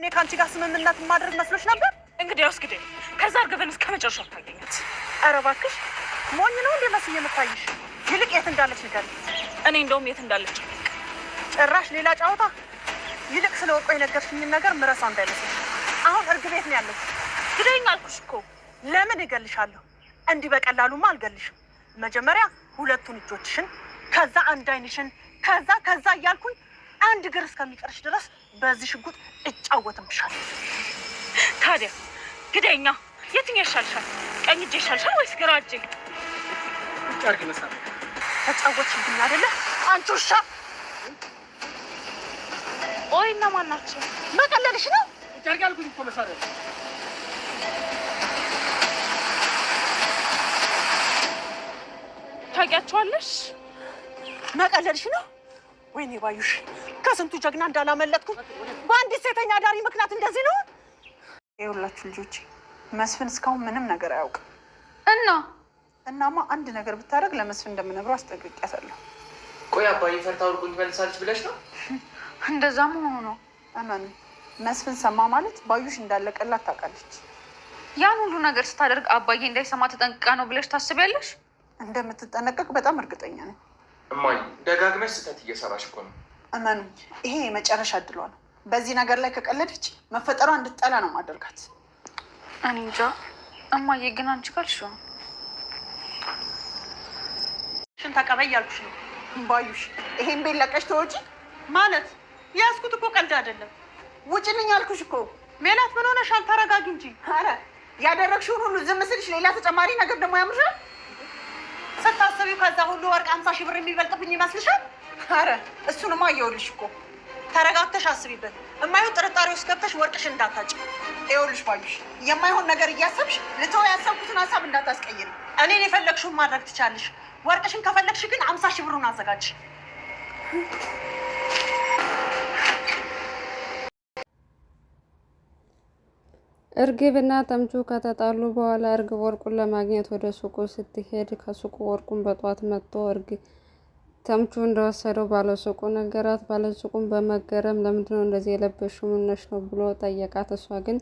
እኔ ካንቺ ጋር ስምምነት ማድረግ መስሎሽ ነበር? እንግዲህ አስግዴ ከዛ እርግብን እስከ መጨረሻው ታገኛት። ኧረ እባክሽ ሞኝ ነው እንዴ መስዬ የምታይሽ? ይልቅ የት እንዳለች ንገሪኝ። እኔ እንደውም የት እንዳለች ጭራሽ ሌላ ጨዋታ። ይልቅ ስለ ወርቆ የነገርሽኝን ነገር ምረሳ እንዳይመስልሽ። አሁን እርግብ ቤት ነው ያለች። ግደኝ አልኩሽ እኮ። ለምን እገልሻለሁ? እንዲህ በቀላሉማ አልገልሽም። መጀመሪያ ሁለቱን እጆችሽን፣ ከዛ አንድ አይንሽን፣ ከዛ እያልኩኝ አንድ እግር እስከሚቀርሽ ድረስ በዚህ ሽጉጥ እጫወትብሻለሁ። ታዲያ ግደኛ። የትኛው ይሻልሻል? ቀኝ እጄ ይሻልሻል ወይስ ግራ እጄ? አርግ መሳብ ተጫወትሽብኝ አይደለ አንቺ ውሻ። ኦይ እነማን ናቸው? መቀለልሽ ነው? አርግ አልኩኝ እኮ መሳብ። ታውቂያቸዋለሽ? መቀለልሽ ነው? ወይኔ ባዩሽ ከስንቱ ጀግና እንዳላመለጥኩ በአንዲት ሴተኛ ዳሪ ምክንያት እንደዚህ ነው። ይኸውላችሁ ልጆቼ መስፍን እስካሁን ምንም ነገር አያውቅም። እናማ አንድ ነገር ብታደርግ ለመስፍን እንደምነግረው አስጠንቅቄያታለሁ። ቆይ አባዬ ፈርታ ወርቁን ትመልሳለች ብለሽ ነው? እንደዛ መሆኑ ነው። እመኑ መስፍን ሰማ ማለት ባዩሽ እንዳለቀላት ታውቃለች። ያን ሁሉ ነገር ስታደርግ አባዬ እንዳይሰማ ተጠንቅቃ ነው ብለሽ ታስቢያለሽ? እንደምትጠነቀቅ በጣም እርግጠኛ ነኝ። እማዬ ደጋግመሽ ስህተት እየሰራሽ እኮ ነው። እመኑ ይሄ የመጨረሻ እድሏ ነው። በዚህ ነገር ላይ ከቀለደች መፈጠሯ እንድትጠላ ነው ማደርጋት። እኔ እንጃ እማዬ፣ ግን አንቺ ካልሽ ሽን ተቀበይ ያልኩሽ ነው። ባዩሽ ይሄን ቤት ለቀሽ ተወጪ ማለት ያዝኩት እኮ ቀልድ አይደለም። ውጭልኝ ያልኩሽ እኮ። ሜላት ምን ሆነሻል? ተረጋጊ እንጂ። ኧረ ያደረግሽውን ሁሉ ዝም ስልሽ ሌላ ተጨማሪ ነገር ደግሞ ያምርሻል። ስታስቢው ከዛ ሁሉ ወርቅ 50 ሺህ ብር የሚበልጥብኝ ይመስልሻል? ኧረ እሱንማ አየሁልሽ እኮ። ተረጋግተሽ አስቢበት። የማይሆን ጥርጣሬ ውስጥ ገብተሽ ወርቅሽን እንዳታጭ። ይኸውልሽ ባዩሽ የማይሆን ነገር እያሰብሽ ልተው ያሰብኩትን ሀሳብ እንዳታስቀይሪ። እኔን የፈለግሽውን ማድረግ ትቻለሽ። ወርቅሽን ከፈለግሽ ግን 50 ሺህ ብሩን አዘጋጅ። እርግብና ተምቹ ከተጣሉ በኋላ እርግብ ወርቁን ለማግኘት ወደ ሱቁ ስትሄድ ከሱቁ ወርቁን በጧት መጥቶ ተምቹ እንደወሰደው ባለሱቁ ነገራት። ባለሱቁን በመገረም ለምንድነው እንደዚህ የለበሽው ምነሽ ነው ብሎ ጠየቃት። እሷ ግን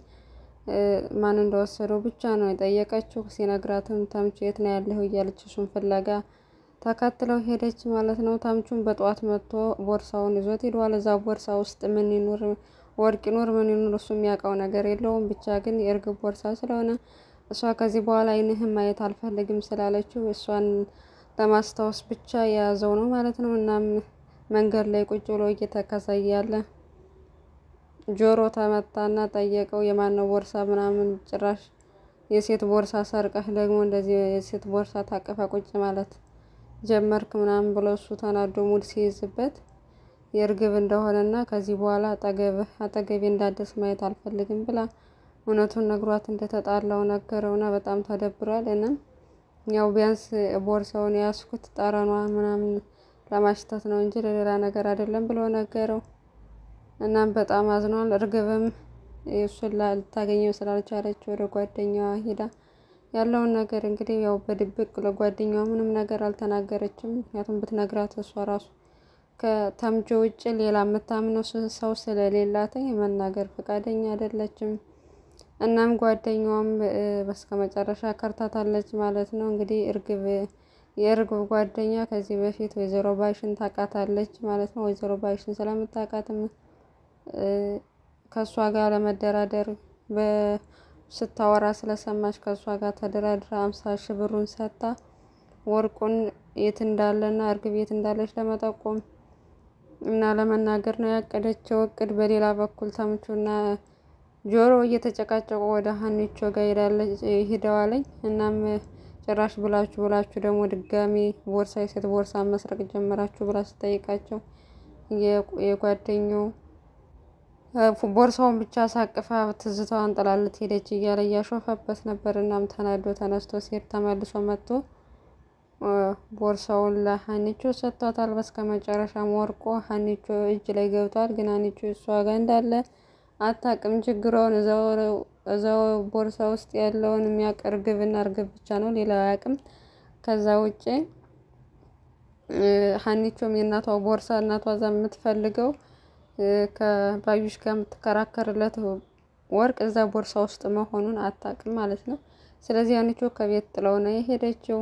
ማን እንደወሰደው ብቻ ነው የጠየቀችው። ሲነግራትም ተምቹ የት ነው ያለኸው እያለች እሱን ፍለጋ ተከትለው ሄደች ማለት ነው። ተምቹን በጧት መጥቶ ቦርሳውን ይዞት ሄዷል። እዛ ቦርሳ ውስጥ ምን ይኑር ወርቅ ይኑር ምን ይኑር እሱ የሚያውቀው ነገር የለውም። ብቻ ግን የእርግብ ቦርሳ ስለሆነ እሷ ከዚህ በኋላ አይንህም ማየት አልፈልግም ስላለችው እሷን ለማስታወስ ብቻ የያዘው ነው ማለት ነው። እናም መንገድ ላይ ቁጭ ብሎ እየተከሰያለ ጆሮ ተመታና ጠየቀው የማነው ቦርሳ ምናምን፣ ጭራሽ የሴት ቦርሳ ሰርቀህ ደግሞ እንደዚህ የሴት ቦርሳ ታቀፋ ቁጭ ማለት ጀመርክ ምናምን ብሎ እሱ ተናዶ ሙድ ሲይዝበት የእርግብ እንደሆነና ከዚህ በኋላ አጠገቤ እንዳደስ ማየት አልፈልግም ብላ እውነቱን ነግሯት እንደተጣላው ነገረውና በጣም ተደብሯል። እናም ያው ቢያንስ ቦርሳውን ያስኩት ጠረኗ ምናምን ለማሽተት ነው እንጂ ለሌላ ነገር አይደለም ብሎ ነገረው። እናም በጣም አዝኗል። እርግብም እሱን ልታገኘው ስላልቻለች ወደ ጓደኛዋ ሄዳ ያለውን ነገር እንግዲህ ያው በድብቅ ለጓደኛዋ ምንም ነገር አልተናገረችም። ምክንያቱም ብትነግራት እሷ ራሱ ከተምቹ ውጭ ሌላ የምታምነው ሰው ስለሌላት የመናገር ፈቃደኛ አይደለችም። እናም ጓደኛዋም በስከ መጨረሻ ከርታታለች ማለት ነው። እንግዲህ የእርግብ ጓደኛ ከዚህ በፊት ወይዘሮ ባይሽን ታውቃታለች ማለት ነው። ወይዘሮ ባይሽን ስለምታውቃትም ከእሷ ጋር ለመደራደር ስታወራ ስለሰማች ከእሷ ጋር ተደራድራ 50 ሺህ ብሩን ሰጥታ ወርቁን የት እንዳለና እርግብ የት እንዳለች ለመጠቆም እና ለመናገር ነው ያቀደችው እቅድ። በሌላ በኩል ተምቹና ጆሮ እየተጨቃጨቁ ወደ ሀኒቾ ጋር ሄደዋለኝ። እናም ጭራሽ ብላችሁ ደግሞ ድጋሚ ቦርሳ የሴት ቦርሳ መስረቅ ጀመራችሁ ብላ ስጠይቃቸው የጓደኛው ቦርሳውን ብቻ ሳቅፋ ትዝታዋን ጥላለት ሄደች እያለ እያሾፈበት ነበር። እናም ተናዶ ተነስቶ ሲሄድ ተመልሶ መጥቶ ቦርሳውን ለሀኒቾ ሰጥቷታል። በስከ መጨረሻም ወርቆ ሀኒቾ እጅ ላይ ገብቷል። ግን ሀኒቾ እሷ ጋር እንዳለ አታውቅም። ችግሯን እዛው ቦርሳ ውስጥ ያለውን የሚያውቅ እርግብና እርግብ ብቻ ነው፣ ሌላ አያውቅም። ከዛ ውጭ ሀኒቾም የእናቷ ቦርሳ እናቷ እዛ የምትፈልገው ከባዩሽ ጋር የምትከራከርለት ወርቅ እዛ ቦርሳ ውስጥ መሆኑን አታውቅም ማለት ነው። ስለዚህ አንቺ ከቤት ጥለው ነው የሄደችው።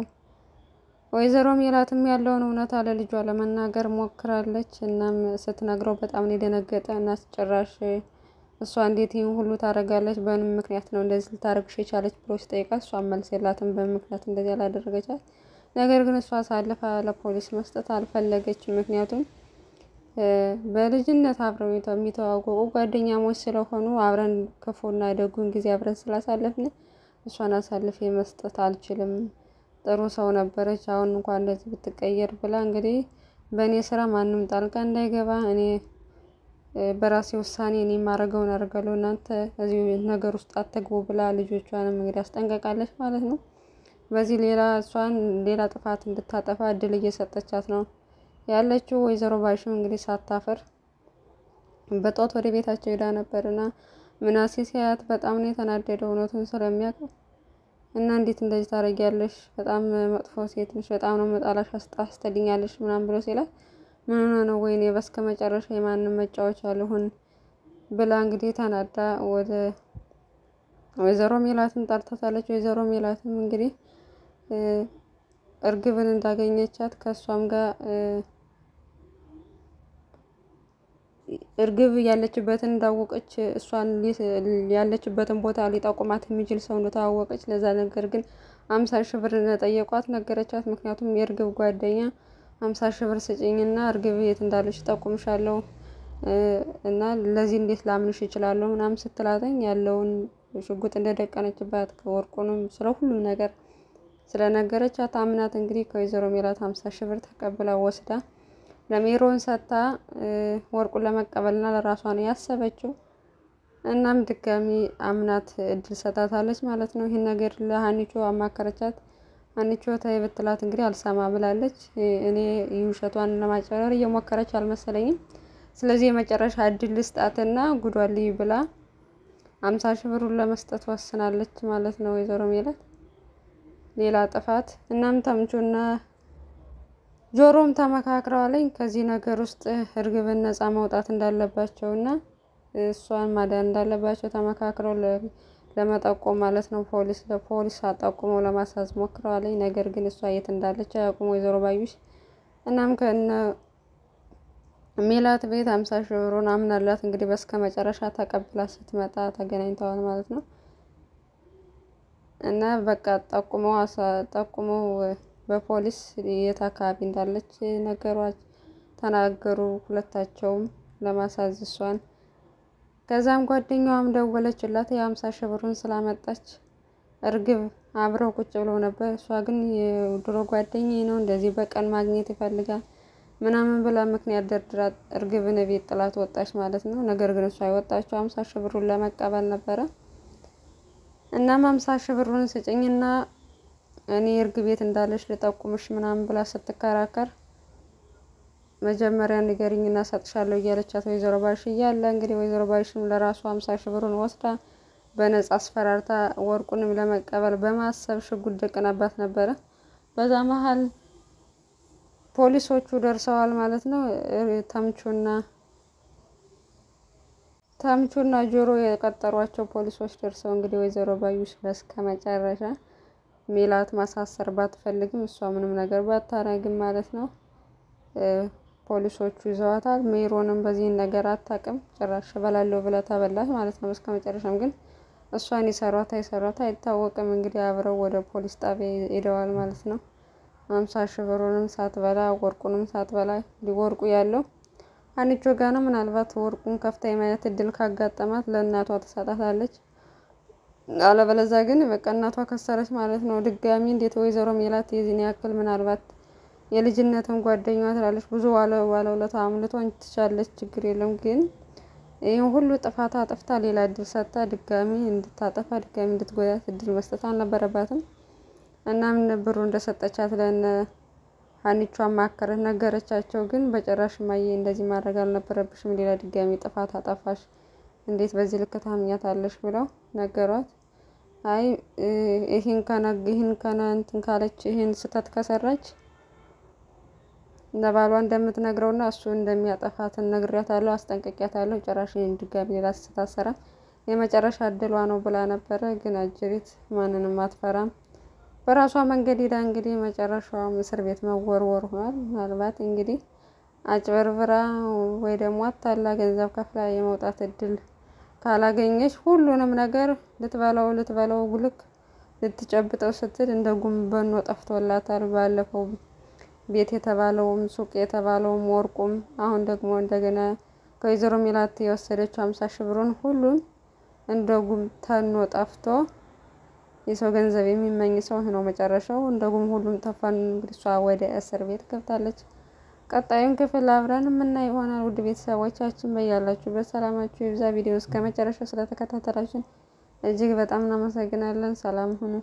ወይዘሮ ሜላትም ያለውን እውነታ ለልጇ ለመናገር ሞክራለች። እናም ስትነግረው በጣም ነው የደነገጠ እና ጭራሽ እሷ እንዴት ይህን ሁሉ ታደርጋለች? በምን ምክንያት ነው እንደዚህ ልታደርግሽ የቻለች ብሎ ሲጠይቃት እሷ መልስ የላትም በምን ምክንያት እንደዚህ ያላደረገቻት። ነገር ግን እሷ አሳልፋ ለፖሊስ መስጠት አልፈለገችም። ምክንያቱም በልጅነት አብረው የሚተዋወቁ ጓደኛሞች ስለሆኑ አብረን ክፉና ደጉን ጊዜ አብረን ስላሳለፍን እሷን አሳልፌ መስጠት አልችልም። ጥሩ ሰው ነበረች፣ አሁን እንኳን እንደዚህ ብትቀየር ብላ እንግዲህ በእኔ ስራ ማንም ጣልቃ እንዳይገባ እኔ በራሴ ውሳኔ እኔ የማደርገውን አደርጋለሁ፣ እናንተ እዚህ ነገር ውስጥ አትግቡ ብላ ልጆቿንም እንግዲህ አስጠንቀቃለች ማለት ነው። በዚህ ሌላ እሷን ሌላ ጥፋት እንድታጠፋ እድል እየሰጠቻት ነው ያለችው። ወይዘሮ ባዩሽም እንግዲህ ሳታፈር በጧት ወደ ቤታቸው ሄዳ ነበርና ምናሴ ሲያያት በጣም ነው የተናደደው እውነቱን ስለሚያውቅ እና እንዴት እንደዚህ ታደርጊያለሽ? በጣም መጥፎ ሴት ነሽ፣ በጣም ነው መጣላሽ፣ አስተድኛለሽ ምናምን ብሎ ሲላት ምን ሆነ ነው ወይኔ በስከ መጨረሻ የማንም መጫወቻ አልሆን ብላ እንግዲህ ተናዳ ወደ ወይዘሮ ሜላትን ጠርታታለች። ወይዘሮ ሜላትም እንግዲህ እርግብን እንዳገኘቻት ከሷም ጋር እርግብ ያለችበትን እንዳወቀች እሷን ያለችበትን ቦታ ሊጠቁማት የሚችል ሰው እንደተዋወቀች ለዛ ነገር ግን 50,000 ብር እንደጠየቋት ነገረቻት። ምክንያቱም የእርግብ ጓደኛ 50,000 ብር ስጭኝና እርግብ የት እንዳለች ጠቁምሻለሁ እና ለዚህ እንዴት ላምንሽ እችላለሁ ምናምን ስትላተኝ ያለውን ሽጉጥ እንደደቀነችባት ወርቁንም ስለ ሁሉም ነገር ስለነገረቻት አምናት እንግዲህ ከወይዘሮ ሜላት 50,000 ብር ተቀብላ ወስዳ ለሜሮን ሰጥታ ወርቁን ለመቀበልና ለራሷ ነው ያሰበችው። እናም ድጋሚ አምናት እድል ሰጣታለች ማለት ነው። ይህን ነገር ለሀኒቾ አማከረቻት። ሀኒቾ ተይ ብትላት እንግዲህ አልሰማ ብላለች። እኔ ውሸቷን ለማጨረር እየሞከረች አልመሰለኝም። ስለዚህ የመጨረሻ እድል ልስጣትና ጉዷን ልይ ብላ 50,000 ብሩን ለመስጠት ወስናለች ማለት ነው ወይዘሮ ሜላት ሌላ ጥፋት። እናም ተምቹና ጆሮም ተመካክረዋለኝ ከዚህ ነገር ውስጥ እርግብን ነፃ መውጣት እንዳለባቸውና እሷን ማዳን እንዳለባቸው ተመካክረው ለመጠቆም ማለት ነው ለፖሊስ አጠቁመው ለማሳዝ ሞክረዋለኝ። ነገር ግን እሷ የት እንዳለች አያውቁም ወይዘሮ ባዩሽ። እናም ከነ ሜላት ቤት 50,000 ብሩን አምናላት እንግዲህ በስከ መጨረሻ ተቀብላ ስትመጣ ተገናኝተዋል ማለት ነው። እና በቃ ጠቁመው በፖሊስ የት አካባቢ እንዳለች ነገሯት ተናገሩ ሁለታቸውም ለማሳዝ እሷን። ከዛም ጓደኛዋም ደወለችላት የ50,000 ብሩን ስላመጣች። እርግብ አብረው ቁጭ ብለው ነበር። እሷ ግን የድሮ ጓደኛዬ ነው እንደዚህ በቀን ማግኘት ይፈልጋል ምናምን ብላ ምክንያት ደርድራ እርግብን ቤት ጥላት ወጣች ማለት ነው። ነገር ግን እሷ የወጣችው 50,000 ብሩን ለመቀበል ነበረ። እናም 50,000 ብሩን ስጭኝና እኔ እርግብ ቤት እንዳለች ልጠቁምሽ ምናምን ብላ ስትከራከር መጀመሪያ ንገሪኝና ሰጥሻለሁ እያለቻት ወይዘሮ ባዩሽ እያለ እንግዲህ ወይዘሮ ባዩሽም ለራሷ 50,000 ብሩን ወስዳ በነጻ አስፈራርታ ወርቁንም ለመቀበል በማሰብ ሽጉጥ ደቅናባት ነበረ። በዛ መሀል ፖሊሶቹ ደርሰዋል ማለት ነው። ተምቹና ጆሮ የቀጠሯቸው ፖሊሶች ደርሰው እንግዲህ ወይዘሮ ባዩሽ በስከ መጨረሻ ሜላት ማሳሰር ባትፈልግም እሷ ምንም ነገር ባታረግም ማለት ነው ፖሊሶቹ ይዘዋታል። ሜሮንም በዚህ ነገር አታውቅም ጭራሽ በላለሁ ብላ ተበላች ማለት ነው። በስከ መጨረሻም ግን እሷን ይሰሯት አይታወቅም። እንግዲህ አብረው ወደ ፖሊስ ጣቢያ ሄደዋል ማለት ነው። 50,000 ብሩንም ሳትበላ ወርቁንም ሳትበላ ሊወርቁ ያለው ሀኒቾ ጋር ነው። ምናልባት ወርቁን ከፍታ የማየት እድል ካጋጠማት ለእናቷ ትሰጣታለች። አለበለዚያ ግን በቃ እናቷ ከሰረች ማለት ነው። ድጋሚ እንዴት ወይዘሮ ሜላት የዚህን ያክል ምናልባት የልጅነትም ጓደኛዋ ትላለች ብዙ ዋለውለታ አምልቶኝ ትቻለች ችግር የለም ግን ይሄን ሁሉ ጥፋት አጥፍታ ሌላ እድል ሰጥታ ድጋሚ እንድታጠፋ ድጋሚ እንድትጎዳት እድል መስጠት አልነበረባትም። እናም ብሩ እንደሰጠቻት ለነ ሀኒቾ አማከረች ነገረቻቸው። ግን በጭራሽ ማየ እንደዚህ ማድረግ አልነበረብሽም ሌላ ድጋሚ ጥፋት አጠፋሽ እንዴት በዚህ ልክ ታምኛታለሽ ብለው ነገሯት። አይ ይሄን ከነ እንትን ካለች ይሄን ስህተት ከሰራች ለባሏ እንደምትነግረውና እሱ እንደሚያጠፋት ነግሬያታለሁ፣ አስጠንቅቄያታለሁ። ጭራሽ ድጋሚ ሌላ ስታሰራ የመጨረሻ እድሏ ነው ብላ ነበረ። ግን አጅሪት ማንንም አትፈራም። በራሷ መንገድ ሄዳ እንግዲህ መጨረሻዋ እስር ቤት መወርወር ሆኗል። ምናልባት እንግዲህ አጭበርብራ ወይ ደግሞ አታላ ገንዘብ ከፍላ የመውጣት እድል ካላገኘች ሁሉንም ነገር ልትበላው ጉልክ ልትጨብጠው ስትል እንደ ጉንበኖ ጠፍቶላታል። ባለፈው ቤት የተባለውም ሱቅ የተባለውም ወርቁም አሁን ደግሞ እንደገና ከወይዘሮ ሜላት የወሰደችው 50 ሺህ ብሩን ሁሉን እንደ ጉም ተኖ ጠፍቶ የሰው ገንዘብ የሚመኝ ሰው ነው መጨረሻው። እንደ ጉም ሁሉም ጠፋን። እንግዲህ እሷ ወደ እስር ቤት ገብታለች። ቀጣዩን ክፍል አብረን የምናይ ይሆናል። ውድ ቤተሰቦቻችን በያላችሁበት ሰላማችሁ ይብዛ። ቪዲዮ እስከ መጨረሻው ስለተከታተላችሁን እጅግ በጣም እናመሰግናለን። ሰላም ሁኑ።